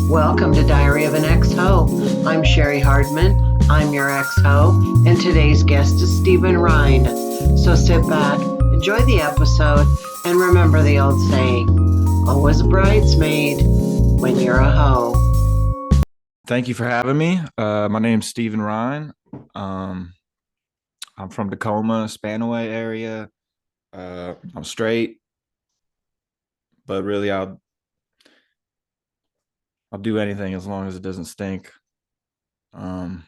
Welcome to Diary of an Ex-Ho. I'm Cheri Hardman. I'm your ex-ho, and today's guest is Steven Rine. So sit back, enjoy the episode, and remember the old saying, always a bridesmaid when you're a hoe. Thank you for having me. My name's Steven Rine. I'm from Tacoma, Spanaway area. I'm straight, but really I'll do anything as long as it doesn't stink. Yeah,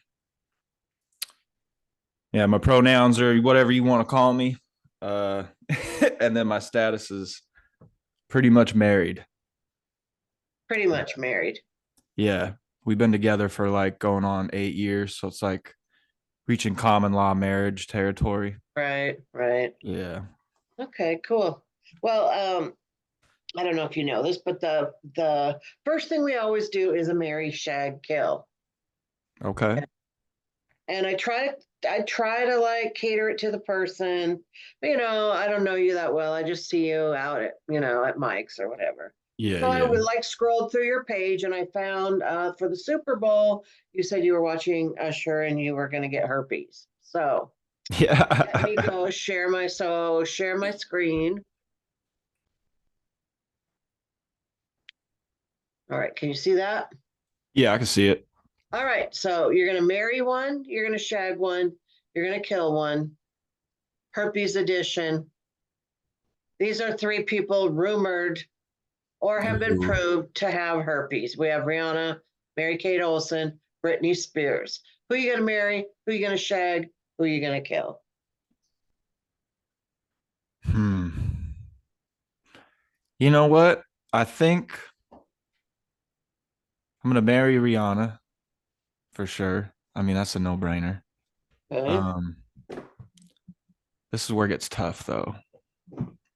my pronouns are whatever you want to call me. And then my status is pretty much married. Pretty much married. Yeah, we've been together for like going on 8 years, so it's like reaching common law marriage territory. Right. Yeah. Okay, cool. Well, I don't know if you know this, but the first thing we always do is a marry, shag, kill. Okay. And I try to like cater it to the person. But, I don't know you that well. I just see you out at Mike's or whatever. Yeah, So I yeah. would like scrolled through your page and I found for the Super Bowl, you said you were watching Usher and you were going to get herpes. So let me Yeah. go share my screen. All right, can you see that? Yeah, I can see it. All right, so you're going to marry one, you're going to shag one, you're going to kill one. Herpes edition. These are three people rumored or have been Ooh. proved to have herpes. We have Rihanna, Mary-Kate Olsen, Britney Spears. Who are you going to marry? Who are you going to shag? Who are you going to kill? Hmm. You know what? I think I'm gonna marry Rihanna for sure. I mean, that's a no-brainer. Okay. Um, this is where it gets tough though,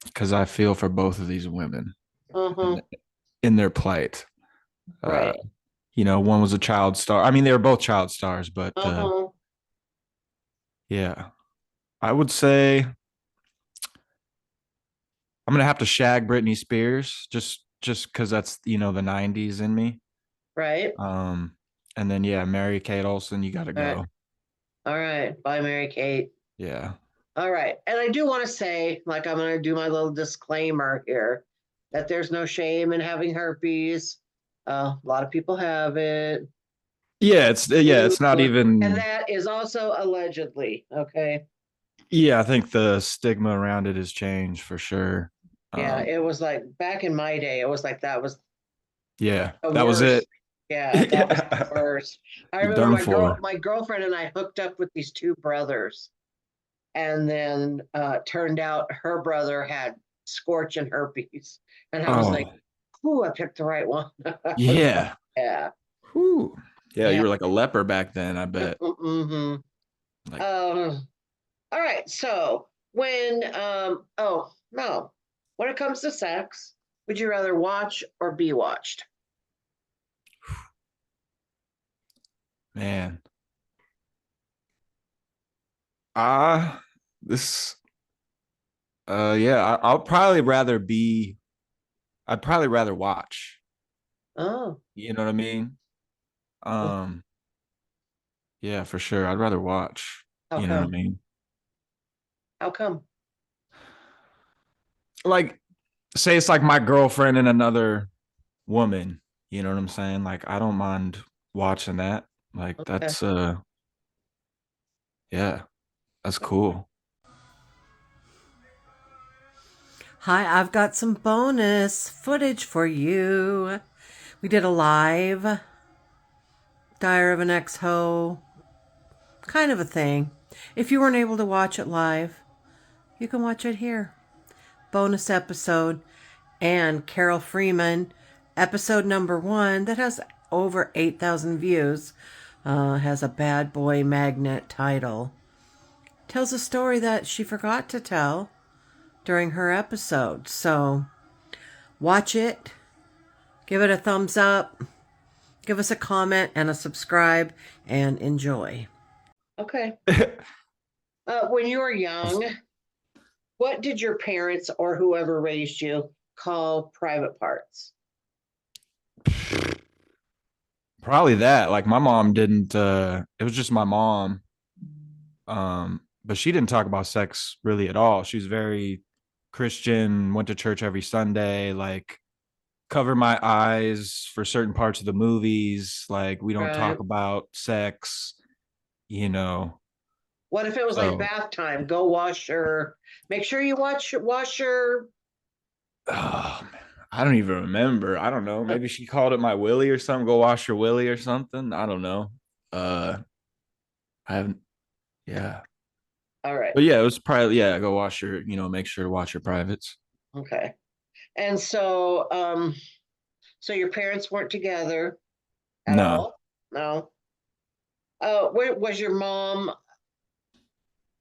because I feel for both of these women Uh-huh. in, in their plight. Uh, Right. one was a child star. I mean, they were both child stars, but Uh-huh. yeah, I would say I'm gonna have to shag Britney Spears just because that's the '90s in me. Right. Um, and then yeah, Mary Kate Olsen, you gotta All right. go. All right. Bye, Mary-Kate. Yeah. All right. And I do want to say, like, I'm going to do my little disclaimer here that there's no shame in having herpes. A lot of people have it. It's not And even. that is also allegedly. Okay. Yeah, I think the stigma around it has changed for sure. Yeah. Um, It was like back in my day, it was like that was yeah, the that was worst. it. Yeah. That was the Yeah, worst. I you're remember done for. my girlfriend and I hooked up with these two brothers. And then turned out her brother had scorching herpes. And I was like, Oh, ooh, I picked the right one. yeah. Yeah. Whew. Yeah, you Yeah. were like a leper back then, I bet. Mm-hmm. Like, All right. So oh no, when it comes to sex, would you rather watch or be watched? man. Ah, this yeah, I'd probably rather watch. Oh, You know what I mean? Um, yeah, for sure. I'd rather watch. how You know what I come? mean? How come? Like, say it's like my girlfriend and another woman, you know what I'm saying? Like, I don't mind watching that. Like, Okay. that's yeah, that's cool. Hi, I've got some bonus footage for you. We did a live Diary of an Ex-Ho kind of a thing. If you weren't able to watch it live, you can watch it here. Bonus episode. And Carol Freeman, episode number 1, that has over 8,000 views, has a Bad Boy Magnet title. Tells a story that she forgot to tell during her episode. So watch it, give it a thumbs up, give us a comment and a subscribe, and enjoy. Okay. When you were young, what did your parents or whoever raised you call private parts? Probably that. Like my mom didn't it was just my mom. But she didn't talk about sex really at all. She was very Christian, went to church every Sunday, like cover my eyes for certain parts of the movies. Like we don't Right. talk about sex, you know. What if it was like So bath time? Go wash your. Make sure you wash your. oh, man, I don't even remember. I don't know. Maybe she called it my willy or something. Go wash your willy or something. I don't know. Uh I haven't yeah. All right. But yeah, it was probably yeah, go wash your, make sure to wash your privates. Okay. And so your parents weren't together at No. all? No. Was your mom?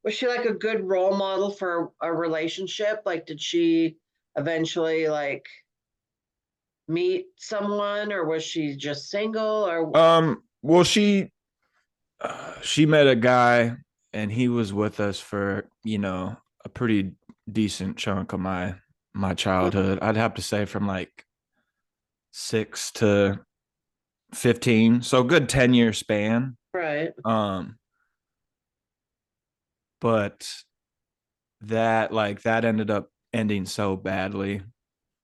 Was she like a good role model for a relationship? Like, did she eventually like meet someone, or was she just single? Or Well, she met a guy, and he was with us for a pretty decent chunk of my childhood. I'd have to say from like 6 to 15, so a good 10-year span. right? Um, but that ended up ending so badly.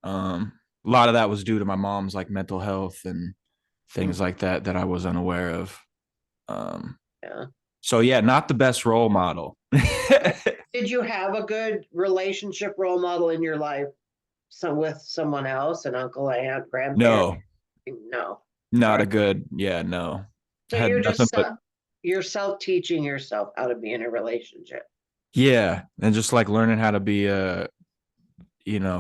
A lot of that was due to my mom's like mental health and things Mhm. like that I was unaware of. Um, Yeah. so yeah, not the best role model. Did you have a good relationship role model in your life? Some with someone else, an uncle, aunt, grandparent? No, No. not All a right. good. Yeah, no. So Had nothing but you're self teaching yourself how to be in a relationship. yeah, and just like learning how to be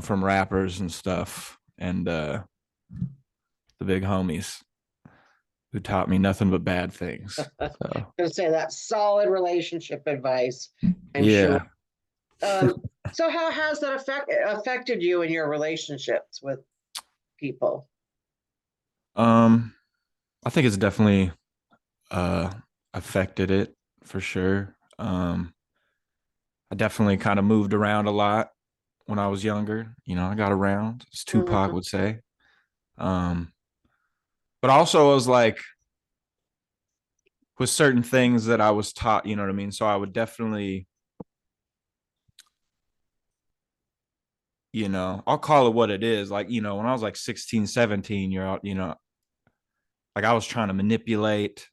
from rappers and stuff, and the big homies who taught me nothing but bad things. So Gonna say that's solid relationship advice, I'm sure. yeah. Um, so how has that affected you in your relationships with people? um, I think it's definitely uh affected it for sure. I definitely kind of moved around a lot when I was younger. I got around, as Tupac Mhm. would say. Um, but also I was like with certain things that I was taught, you know what I mean? So I would definitely, I'll call it what it is. Like, when I was like 16, 17, you're out, like I was trying to manipulate,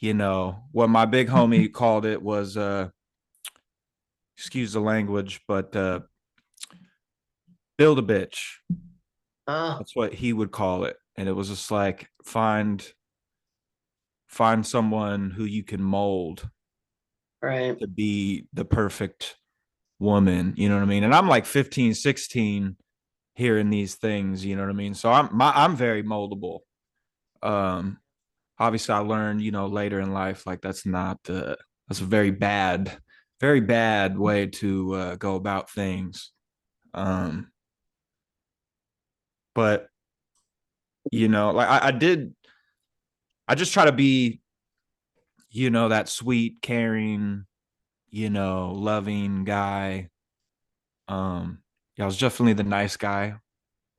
what my big homie called it was excuse the language, but build a bitch. Ah, That's what he would call it. And it was just like find someone who you can mold right. to be the perfect woman, you know what I mean? And I'm like 15, 16 hearing these things, you know what I mean? So I'm very moldable. Um Obviously I learned, later in life like that's a very bad way to go about things. Um but like I just try to be, that sweet, caring, loving guy. Yeah, I was definitely the nice guy.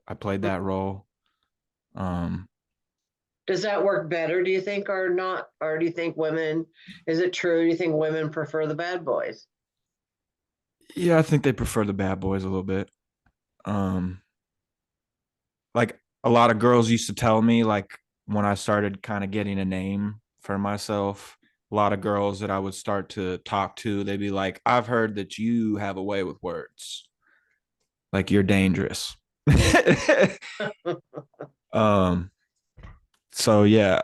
I played that role. Um, Does that work better, do you think, or not? Or do you think women, is it true? Do you think women prefer the bad boys? yeah, I think they prefer the bad boys a little bit. Um, like a lot of girls used to tell me, like when I started kind of getting a name for myself, a lot of girls that I would start to talk to, they'd be like, "I've heard that you have a way with words. Like you're dangerous." um, so yeah,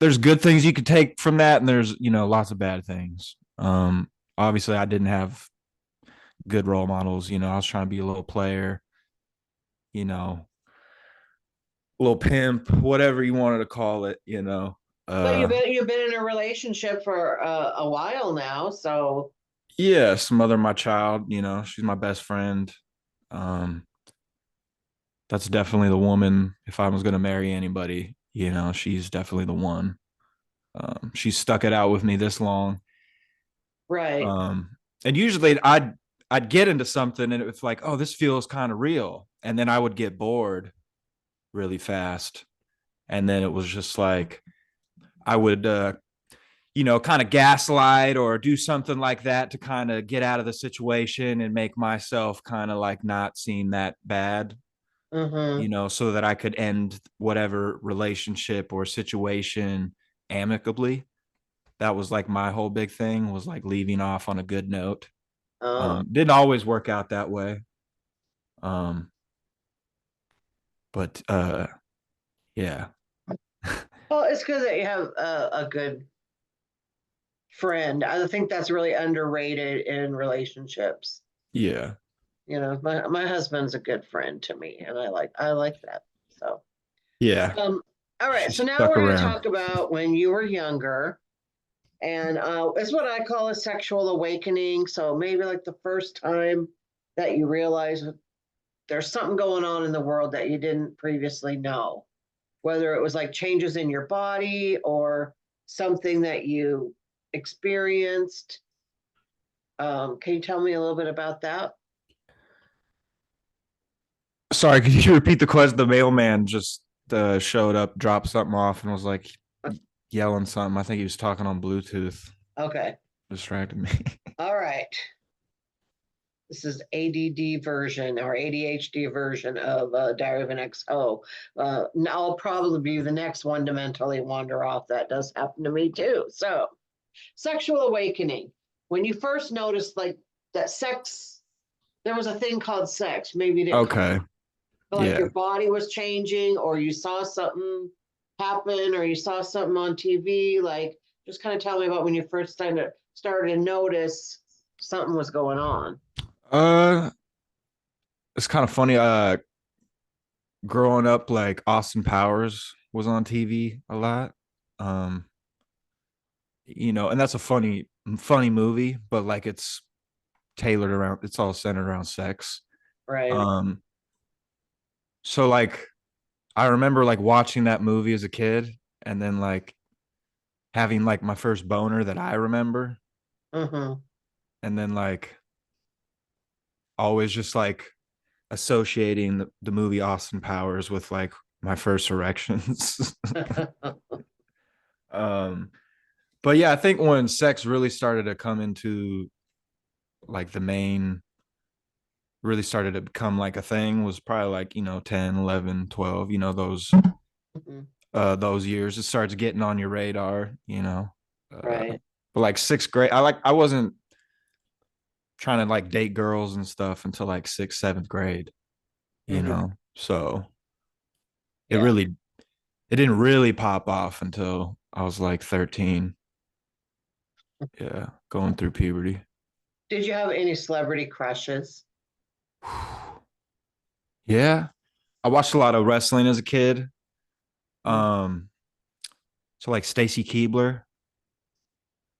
there's good things you could take from that, and there's lots of bad things. Obviously I didn't have good role models. I was trying to be a little player, you know little pimp, whatever you wanted to call it. But uh you've been in a relationship for a while now, so yes, mother of my child, she's my best friend. um that's definitely the woman. If I was going to marry anybody, she's definitely the one. She's stuck it out with me this long. right. um and usually I I'd get into something and it was like, oh, this feels kind of real. And then I would get bored really fast. And then it was just like, I would, kind of gaslight or do something like that to kind of get out of the situation and make myself kind of like not seem that bad, Mm-hmm. so that I could end whatever relationship or situation amicably. That was like my whole big thing, was like leaving off on a good note. Oh. Didn't always work out that way. Um, but yeah. Well, it's good that you have a good friend. I think that's really underrated in relationships. Yeah. My husband's a good friend to me, and I like that. So, Yeah. all right. She So now stuck we're going to around. talk about when you were younger, and it's what I call a sexual awakening. So maybe like the first time that you realize there's something going on in the world that you didn't previously know, whether it was like changes in your body or something that you experienced. Can you tell me a little bit about that? Sorry, could you repeat the question? The mailman just showed up, dropped something off, and was like yelling something. I think he was talking on Bluetooth. Okay. Distracted me. All right. This is ADD version or ADHD version of Diary of an XO. Now I'll probably be the next one to mentally wander off. That does happen to me too. So, sexual awakening. When you first noticed like that sex, there was a thing called sex. Maybe you didn't call Okay. it, but like Yeah. your body was changing, or you saw something happen, or you saw something on TV. Like, just kind of tell me about when you first started to notice something was going on. Uh, it's kind of funny. Growing up, like Austin Powers was on TV a lot. Um, and that's a funny movie, but like it's tailored around. It's all centered around sex. Right. Um, so like I remember like watching that movie as a kid, and then like having like my first boner that I remember, Mm-hmm. and then like always just like associating the movie Austin Powers with like my first erections. um, but yeah, I think when sex really started to come into like the main, really started to become like a thing, was probably like 10, 11, 12, those years it starts getting on your radar. Right. But like sixth grade, I wasn't trying to like date girls and stuff until like sixth, seventh grade, Mm-hmm. so it Yeah. really, it didn't really pop off until I was like 13. Yeah, going through puberty. Did you have any celebrity crushes? Yeah, I watched a lot of wrestling as a kid. Mm. um so like Stacy Keebler,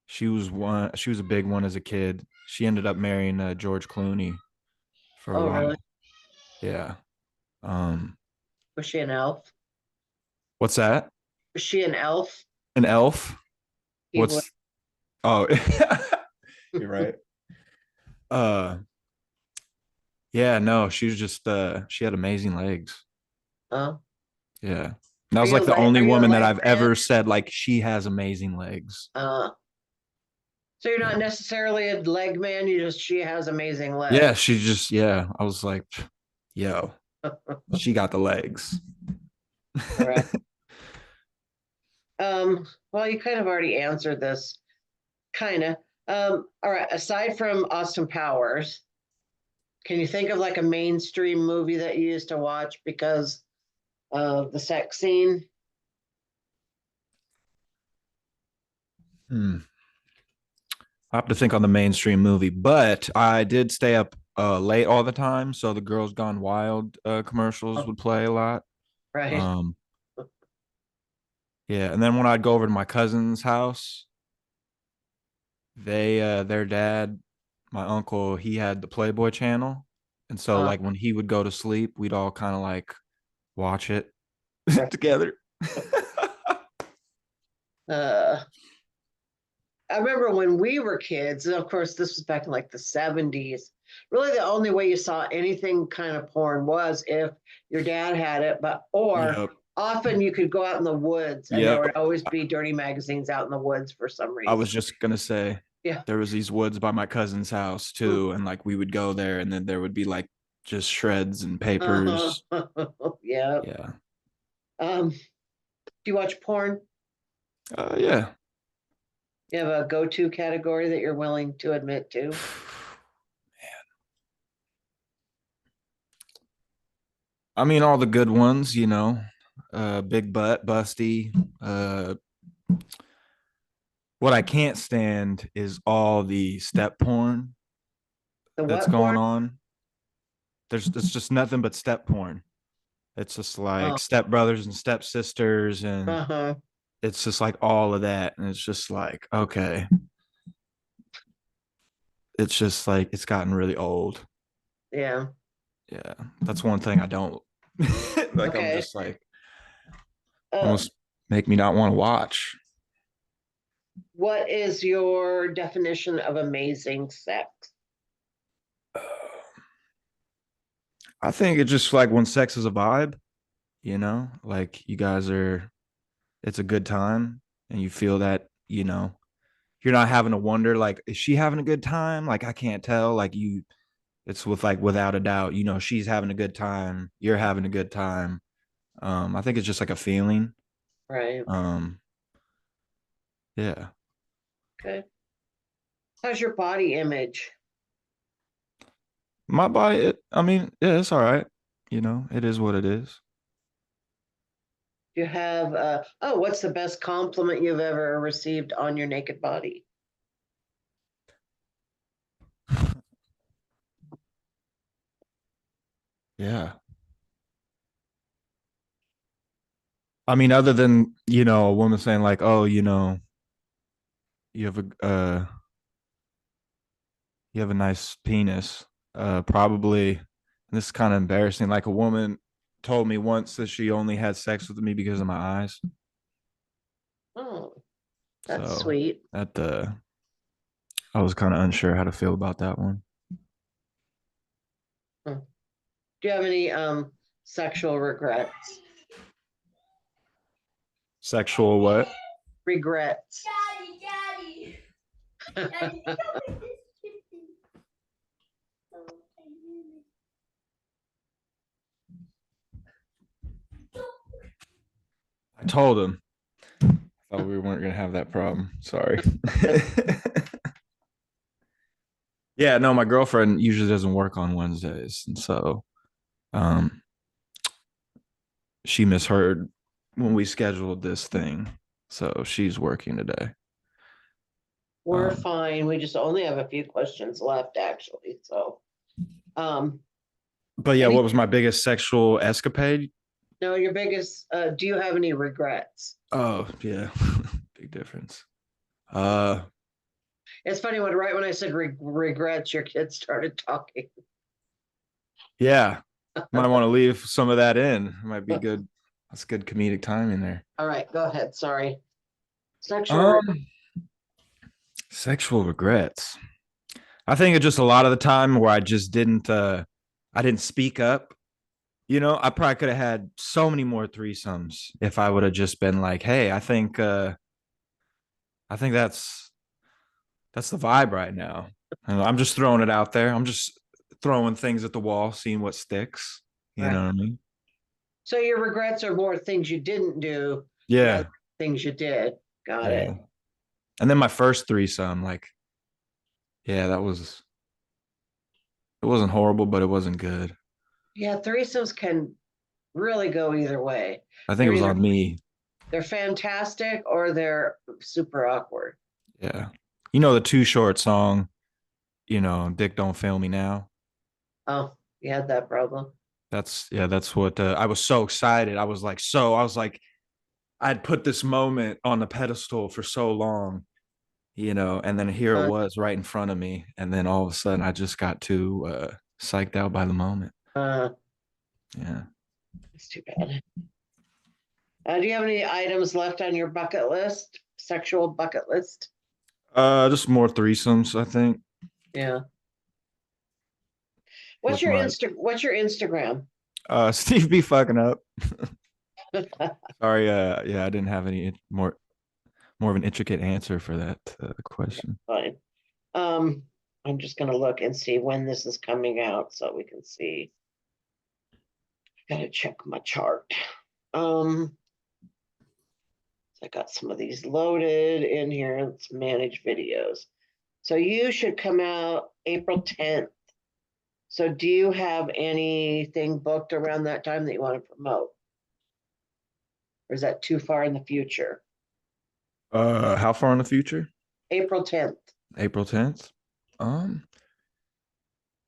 she was a big one as a kid. She ended up marrying George Clooney for a Oh, really? while. Yeah. um Was she an elf? what's that? Was she an elf? An elf? Keebler? What's Oh, you're right. uh yeah, no, she was just she had amazing legs. Oh. Yeah. And that was like the only Are you a woman that leg I've man? ever said like she has amazing legs. Uh, so you're not Yeah. necessarily a leg man. She has amazing Yeah, legs. she just, yeah, I was like, yo, she got the legs. All right. Well, you kind of already answered this. Kind of. All right. Aside from Austin Powers, can you think of like a mainstream movie that you used to watch because of the sex scene? Hmm. I have to think on the mainstream movie, but I did stay up late all the time, so the Girls Gone Wild commercials Oh, would play a lot. right. Um, yeah, and then when I'd go over to my cousin's house, their dad, my uncle, he had the Playboy channel, and so Uh, like when he would go to sleep, we'd all kind of like watch it right. together. Uh, I remember when we were kids, and of course, this was back in like the 70s. really the only way you saw anything kind of porn was if your dad had it, or Yep. often you could go out in the woods and there Yep. would always be dirty magazines out in the woods for some I reason. was just gonna say, Yeah. there was these woods by my cousin's house too, and like we would go there, and then there would be like just shreds and papers. Yeah. Yeah. Do you watch porn? Yeah. You have a go-to category that you're willing to admit to? I mean, all the good ones, big butt, busty. What I can't stand is all the step porn The that's what going porn? on. It's just nothing but step porn. It's just like Oh. step brothers and step sisters, and Uh-huh. it's just like all of that, and it's just like, okay, it's just like it's gotten really old. Yeah. Yeah, that's one thing I don't like. I'm Okay. just like Uh, almost make me not want to watch. what is your definition of amazing sex? I think it's just like when sex is a vibe, like you guys are, it's a good time, and you feel that, you're not having to wonder, like, is she having a good time? Like, I can't tell. Like, it's with like without a doubt, she's having a good time, you're having a good time. I think it's just like a feeling. Right. Um, yeah. Okay. How's your body image? My body, I mean, yeah, it's all right. It is what it is. Do you have what's the best compliment you've ever received on your naked body? Yeah. I mean, other than, a woman saying like, oh, you have a nice penis. Probably, and this is kind of embarrassing. Like a woman told me once that she only had sex with me because of my eyes. Oh, that's So sweet. that I was kind of unsure how to feel about that one. Hmm. Do you have any sexual regrets? Sexual what? Regrets. I told him. I thought we weren't gonna have that problem. Sorry. Yeah, no, my girlfriend usually doesn't work on Wednesdays, and so um she misheard when we scheduled this thing. So she's working today. We're fine. We just only have a few questions left, actually. So, But yeah, any, what was my biggest sexual escapade? no, your biggest, do you have any regrets? Oh, yeah. Big difference. It's funny right when I said regrets, your kids started talking. Yeah. Might want to leave some of that in. Might be good. That's good comedic timing there. All right, go ahead. Sorry. Sexual regrets. I think it's just a lot of the time where I just didn't speak up. I probably could have had so many more threesomes if I would have just been like, hey, I think that's the vibe right now. And I'm just throwing it out there. I'm just throwing things at the wall, seeing what sticks. You know what I mean? So your regrets are more things you didn't do, Yeah. things you did. Got Yeah. it. And then my first threesome, like, yeah, it wasn't horrible, but it wasn't good. Yeah, threesomes can really go either way. I think it was on me. They're fantastic or they're super awkward. Yeah. The Too Short song, Dick Don't Fail Me Now. Oh, you had that problem. That's what I was so excited. I was like, I'd put this moment on the pedestal for so long, and then here it was right in front of me. And then all of a sudden I just got too psyched out by the moment. Yeah. It's too bad. Do you have any items left on your bucket list? Sexual bucket list? Just more threesomes, I think. Yeah. What's with your my What's your Instagram? Steve be fucking up. Sorry, yeah, I didn't have any more of an intricate answer for that question. Fine. Um, I'm just gonna look and see when this is coming out so we can see. Gotta check my chart. I got some of these loaded in here. Let's manage videos. So you should come out April 10th. So do you have anything booked around that time that you want to promote? Or is that too far in the future? How far in the future? April 10th. April 10th. Um,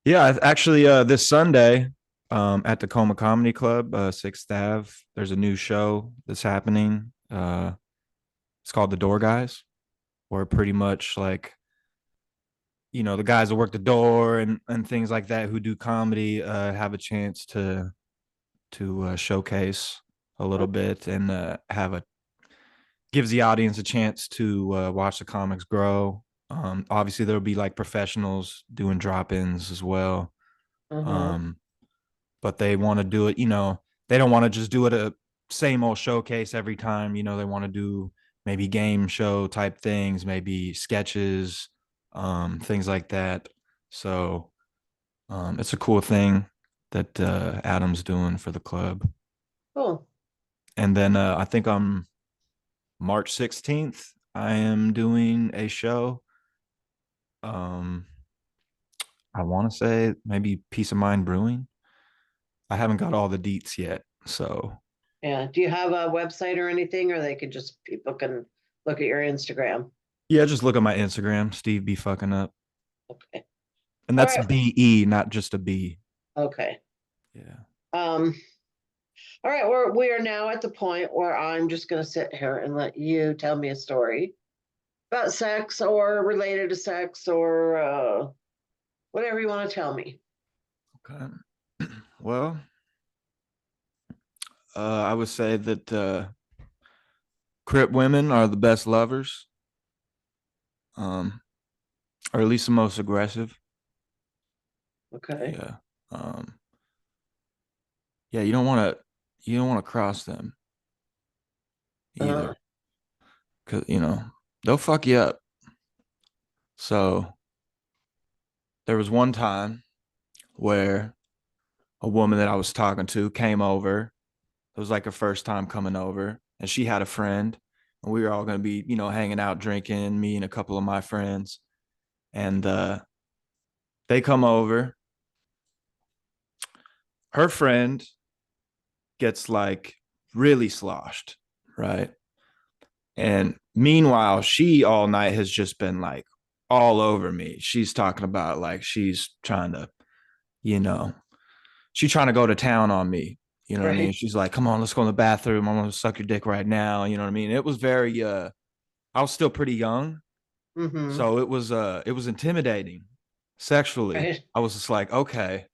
yeah, actually, this Sunday, at the Coma Comedy Club, 6th Ave, there's a new show that's happening. It's called The Door Guys, where pretty much like, the guys that work the door and things like that who do comedy have a chance to showcase a little bit and have a gives the audience a chance to watch the comics grow. Obviously, there'll be like professionals doing drop-ins as well. Uh-huh. Um, but they want to do it, they don't want to just do it a same old showcase every time. They want to do maybe game show type things, maybe sketches, things like that. So it's a cool thing that Adam's doing for the club. Cool. And then I think on March 16th, I am doing a show. I want to say maybe Peace of Mind Brewing. I haven't got all the deets yet, so Yeah. Do you have a website or anything, or people can look at your Instagram? yeah, just look at my Instagram, Steve be fucking up, Okay. and All that's right. BE, not just a B. Okay. Yeah. All right. We are now at the point where I'm just gonna sit here and let you tell me a story about sex or related to sex or whatever you want to tell me. Okay. Well, I would say that Crip women are the best lovers, or at least the most aggressive. Okay. Yeah. Um, yeah, you don't want to cross them Uh, either, because they'll fuck you up. So there was one time where a woman that I was talking to came over. It was like her first time coming over, and she had a friend, and we were all going to be, hanging out, drinking, me and a couple of my friends. And they come over. Her friend gets like really sloshed, right? And meanwhile, she all night has just been like all over me. She's talking about like she's trying to, you know, she's trying to go to town on me. You know what I mean? right. She's like, come on, let's go in the bathroom. I'm gonna suck your dick right now. You know what I mean? It was very I was still pretty young. Mm-hmm. So it was intimidating sexually. Right. I was just like, okay,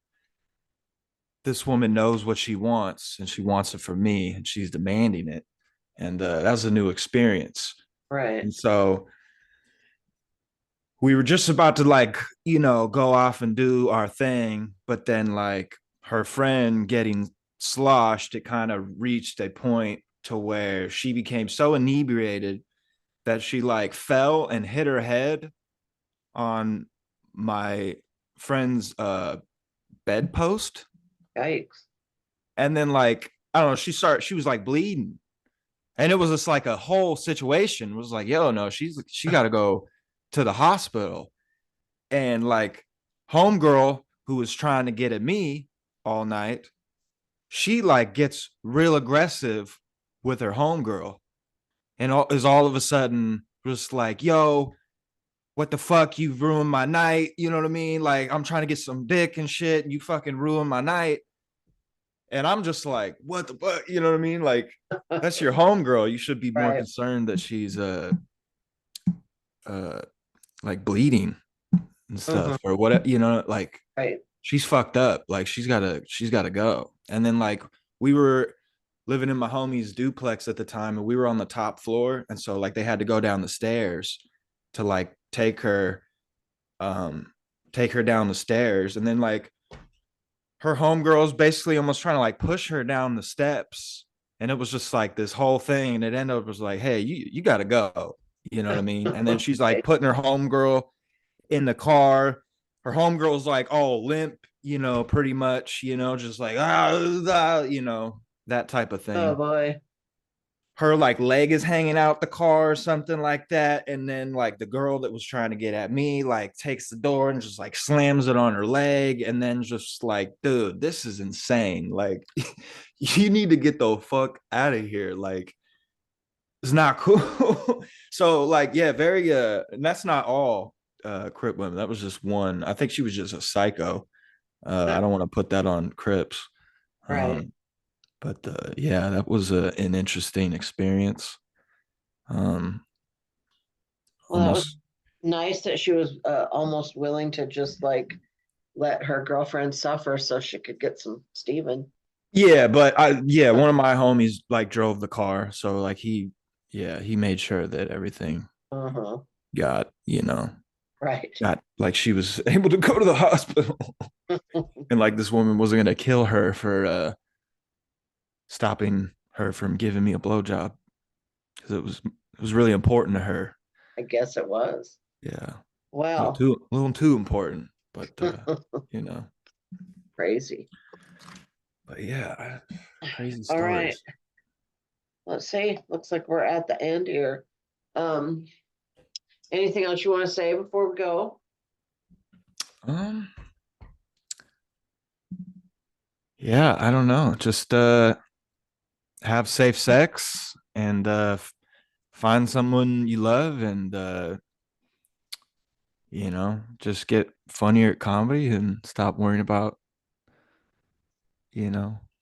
this woman knows what she wants and she wants it from me and she's demanding it. And that was a new experience. Right. And so we were just about to like, go off and do our thing, but then like her friend getting sloshed, it kind of reached a point to where she became so inebriated that she like fell and hit her head on my friend's bedpost. Yikes. And then like, I don't know, she was like bleeding. And it was just like a whole situation. It was like, yo, no, she gotta go to the hospital. And like homegirl who was trying to get at me all night, she like gets real aggressive with her homegirl and is all of a sudden just like, yo, what the fuck? You've ruined my night. You know what I mean? Like, I'm trying to get some dick and shit, and you fucking ruined my night. And I'm just like, what the fuck? You know what I mean? Like, that's your homegirl. You should be more Right. concerned that she's uh like bleeding and Uh-huh. stuff or whatever, like Right. she's fucked up. Like she's gotta go. And then like we were living in my homie's duplex at the time and we were on the top floor. And so like they had to go down the stairs to like take her down the stairs. And then like her homegirls basically almost trying to like push her down the steps. And it was just like this whole thing. And it ended up was like, hey, you gotta go. You know what I mean? And then she's like putting her homegirl in the car. Her homegirl's like all limp, pretty much, just like that type of Oh thing. boy. Her like leg is hanging out the car or something like that. And then like the girl that was trying to get at me like takes the door and just like slams it on her leg. And then just like, dude, this is insane. Like, you need to get the fuck out of here. Like, it's not cool. So like, yeah, very and that's not all Crip women. That was just one. I think she was just a psycho. I don't want to put that on Crips. Right. But yeah, that was an interesting experience. Well, that was Almost. nice that she was almost willing to just like let her girlfriend suffer so she could get some Steven. Yeah, but one of my homies like drove the car, so like he made sure that everything Uh-huh. got, Right. got like she was able to go to the hospital. And like this woman wasn't gonna kill her for stopping her from giving me a blowjob because it was really important to her. I guess it was. Yeah, Well, a little too important, but you know. crazy. But yeah, crazy All right. stories. Let's see. Looks like we're at the end here. Um, anything else you want to say before we go? Yeah, I don't know. Just have safe sex and find someone you love and just get funnier at comedy and stop worrying about,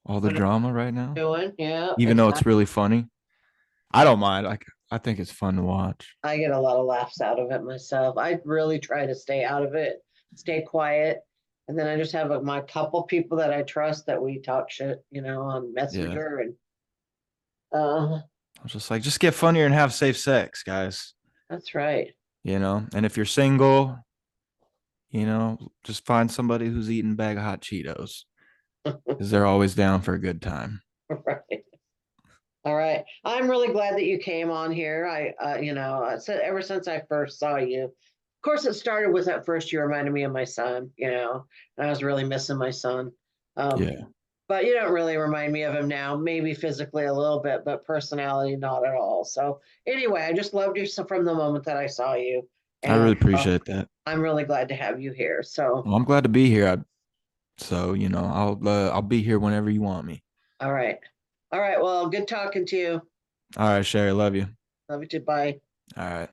all the What are drama right now. you doing? Yeah, Even though it's exactly. really funny. I don't mind. I think it's fun to watch. I get a lot of laughs out of it myself. I really try to stay out of it, stay quiet. And then I just have my couple people that I trust that we talk shit, on Yeah. Messenger and I was just like, just get funnier and have safe sex, guys. that's right. And if you're single, just find somebody who's eating a bag of hot Cheetos because they're always down for a good time. Right. All right. I'm really glad that you came on here. I said ever since I first saw you, of course, it started with that first you reminded me of my son, and I was really missing my son. Um, Yeah. but you don't really remind me of him now, maybe physically a little bit, but personality, not at all. So anyway, I just loved you from the moment that I saw you. I really And appreciate that. I'm really glad to have you here. So, Well, I'm glad to be here. So, I'll be here whenever you want me. all right. All right. Well, good talking to you. All right, Sherry, love you. Love you too. Bye. All right.